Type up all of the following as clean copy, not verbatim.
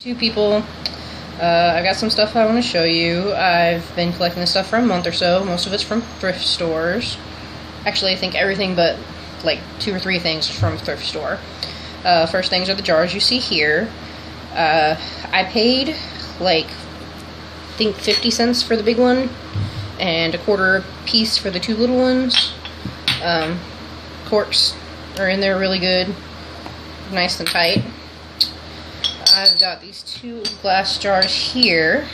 Two people. I got some stuff I want to show you. I've been collecting this stuff for a month or so. Most of it's from thrift stores. Actually, I think everything but like 2 or 3 things from thrift store. First things are the jars you see here. I paid like, I think 50 cents for the big one and a quarter piece for the 2 little ones. Corks are in there really good, nice and tight. I've got these 2 glass jars here.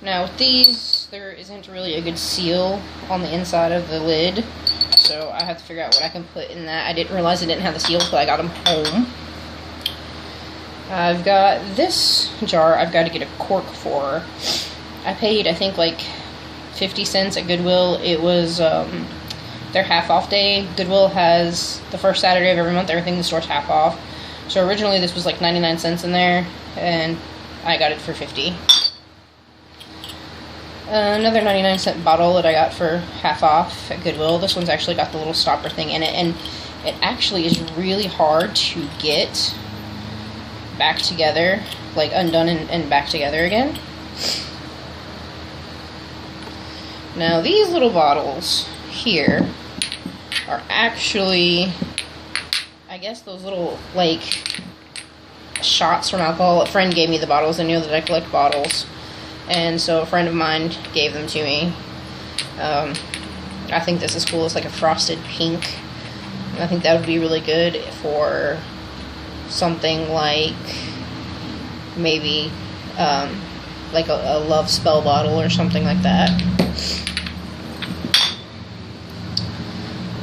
Now with these, there isn't really a good seal on the inside of the lid, so I have to figure out what I can put in that. I didn't realize I didn't have the seal until I got them home. I've got this jar I've got to get a cork for. I paid, I think, like 50 cents at Goodwill. It was their half off day. Goodwill has the first Saturday of every month, everything in the store's half off. So originally this was like 99 cents in there, and I got it for 50. Another 99-cent bottle that I got for half off at Goodwill. This one's actually got the little stopper thing in it, and it actually is really hard to get back together, like undone and back together again. Now these little bottles here are actually, I guess, those little like shots from alcohol. A friend gave me the bottles. I knew that I collect bottles, and so a friend of mine gave them to me. I think this is cool. It's like a frosted pink. I think that would be really good for something like maybe like a love spell bottle or something like that.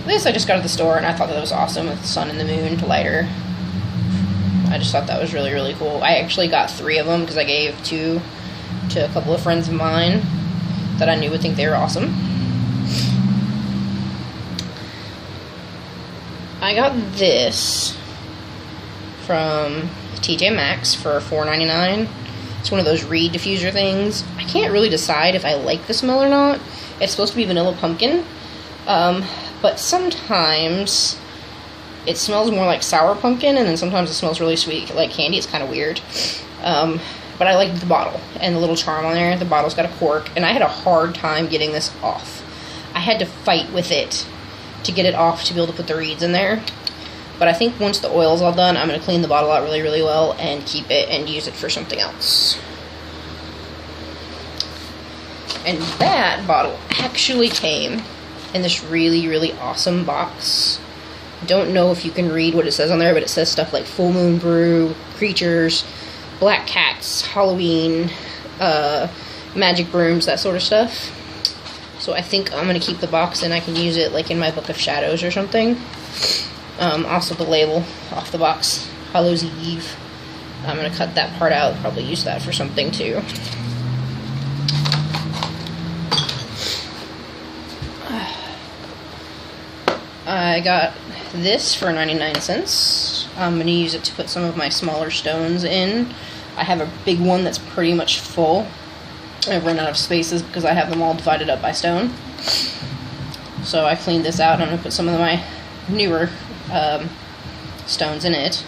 This I just got at the store, and I thought that was awesome with the sun and the moon lighter. I just thought that was really, really cool. I actually got 3 of them because I gave 2 to a couple of friends of mine that I knew would think they were awesome. I got this from TJ Maxx for $4.99. It's one of those reed diffuser things. I can't really decide if I like the smell or not. It's supposed to be vanilla pumpkin. But sometimes it smells more like sour pumpkin, and then sometimes it smells really sweet, like candy. It's kind of weird. But I like the bottle and the little charm on there. The bottle's got a cork, and I had a hard time getting this off. I had to fight with it to get it off to be able to put the reeds in there. But I think once the oil's all done, I'm going to clean the bottle out really, really well and keep it and use it for something else. And that bottle actually came in this really, really awesome box. Don't know if you can read what it says on there, but it says stuff like full moon brew, creatures, black cats, Halloween, magic brooms, that sort of stuff. So I think I'm going to keep the box, and I can use it like in my book of shadows or something. Also the label off the box, Hallows Eve. I'm going to cut that part out, probably use that for something too. I got this for 99 cents. I'm going to use it to put some of my smaller stones in. I have a big one that's pretty much full. I've run out of spaces because I have them all divided up by stone. So I cleaned this out, and I'm going to put some of my newer stones in it.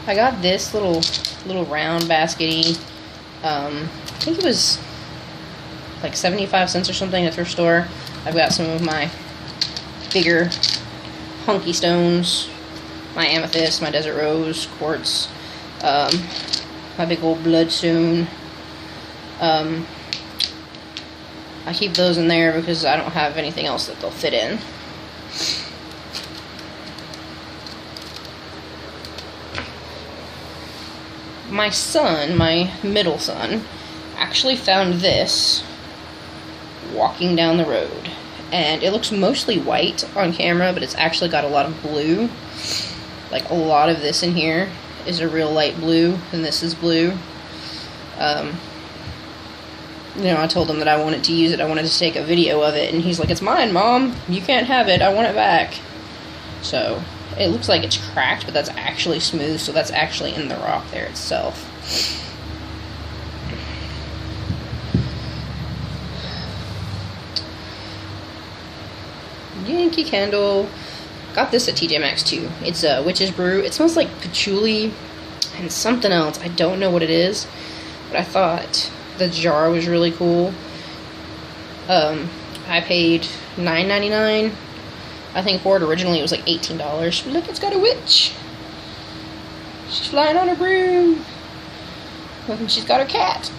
I got this little round baskety. I think it was like 75 cents or something at the thrift store. I've got some of my bigger hunky stones, my amethyst, my desert rose, quartz, my big old bloodstone. I keep those in there because I don't have anything else that they'll fit in. My son, my middle son, actually found this walking down the road. And it looks mostly white on camera, but it's actually got a lot of blue. Like, a lot of this in here is a real light blue, and this is blue. You know, I told him that I wanted to use it. I wanted to take a video of it, and he's like, "It's mine, Mom. You can't have it. I want it back." So, it looks like it's cracked, but that's actually smooth, so that's actually in the rock there itself. Yankee Candle. Got this at TJ Maxx too. It's a Witch's Brew. It smells like patchouli and something else. I don't know what it is, but I thought the jar was really cool. I paid $9.99. I think for it originally it was like $18. Look, it's got a witch. She's flying on a broom. And she's got her cat.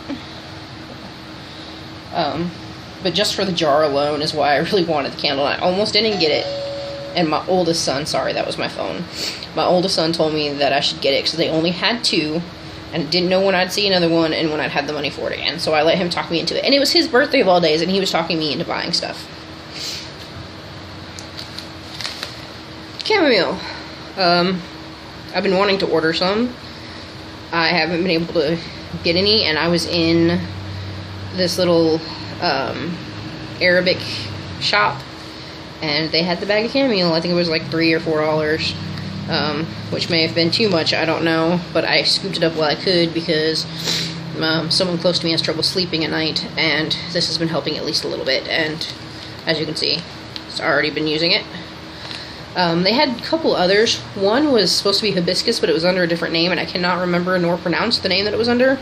But just for the jar alone is why I really wanted the candle. I almost didn't get it. And my oldest son, sorry, that was my phone. My oldest son told me that I should get it because they only had 2. And didn't know when I'd see another one and when I'd have the money for it again. So I let him talk me into it. And it was his birthday of all days, and he was talking me into buying stuff. Chamomile. I've been wanting to order some. I haven't been able to get any, and I was in this little Arabic shop, and they had the bag of chamomile. I think it was like $3 or $4. Which may have been too much, I don't know, but I scooped it up while I could because someone close to me has trouble sleeping at night, and this has been helping at least a little bit, and as you can see, it's already been using it. They had a couple others. One was supposed to be hibiscus, but it was under a different name, and I cannot remember nor pronounce the name that it was under.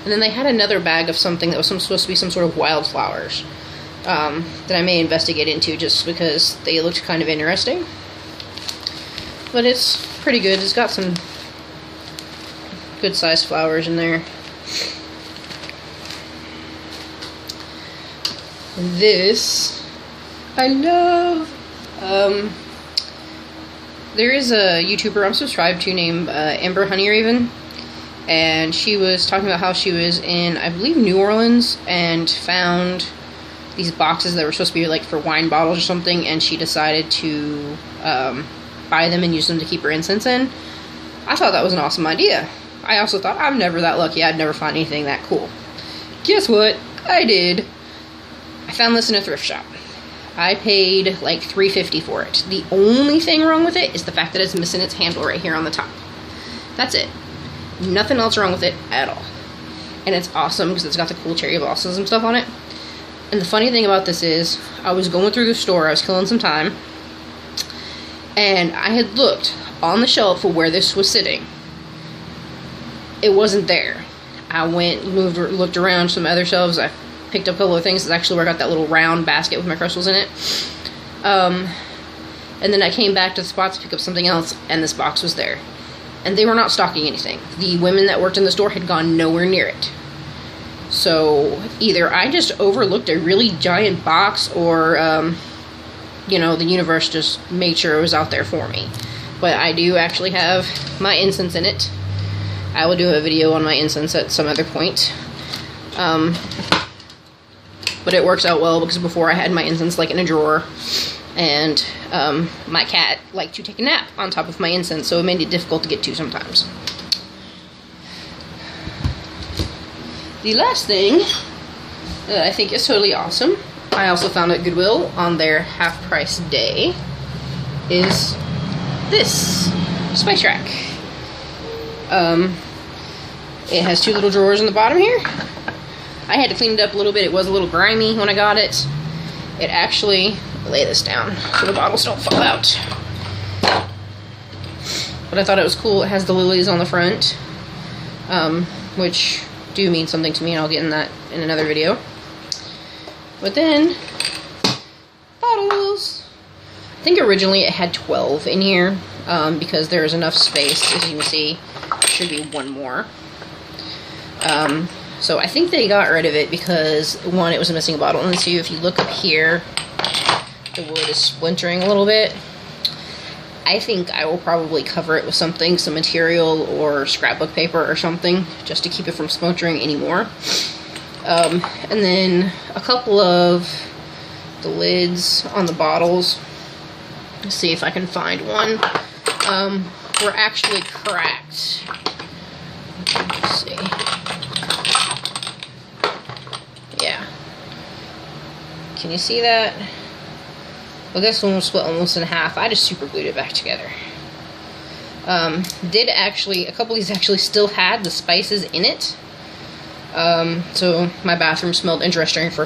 And then they had another bag of something that was supposed to be some sort of wildflowers that I may investigate into just because they looked kind of interesting. But it's pretty good. It's got some good sized flowers in there. This I love. There is a YouTuber I'm subscribed to named Amber Honey Raven, and she was talking about how she was in, I believe, New Orleans, and found these boxes that were supposed to be like for wine bottles or something, and she decided to buy them and use them to keep her incense in. I thought that was an awesome idea. I also thought I'm never that lucky. I'd never find anything that cool. Guess what? I did. I found this in a thrift shop. I paid like $3.50 for it. The only thing wrong with it is the fact that it's missing its handle right here on the top. That's it. Nothing else wrong with it at all. And it's awesome because it's got the cool cherry blossoms and stuff on it. And the funny thing about this is, I was going through the store, I was killing some time, and I had looked on the shelf for where this was sitting. It wasn't there. I went, looked around some other shelves. I picked up a couple of things. That's actually where I got that little round basket with my crystals in it. And then I came back to the spot to pick up something else, and this box was there. And they were not stocking anything. The women that worked in the store had gone nowhere near it. So either I just overlooked a really giant box, or you know, the universe just made sure it was out there for me. But I do actually have my incense in it. I will do a video on my incense at some other point. But it works out well because before I had my incense like in a drawer, and my cat liked to take a nap on top of my incense, so it made it difficult to get to sometimes. The last thing that I think is totally awesome, I also found at Goodwill on their half-price day, is this spice rack. It has 2 little drawers in the bottom here. I had to clean it up a little bit. It was a little grimy when I got it. It actually, lay this down so the bottles don't fall out. But I thought it was cool. It has the lilies on the front, which do mean something to me, and I'll get in that in another video. But then, bottles. I think originally it had 12 in here, because there is enough space. As you can see, there should be one more. So I think they got rid of it because, one, it was missing a bottle, and 2, if you look up here, the wood is splintering a little bit. I think I will probably cover it with something, some material or scrapbook paper or something, just to keep it from splintering anymore. And then a couple of the lids on the bottles, let's see if I can find one, were actually cracked. Let's see. Yeah. Can you see that? Well, this one was split almost in half. I just super glued it back together. Did actually, a couple of these actually still had the spices in it. So my bathroom smelled interesting for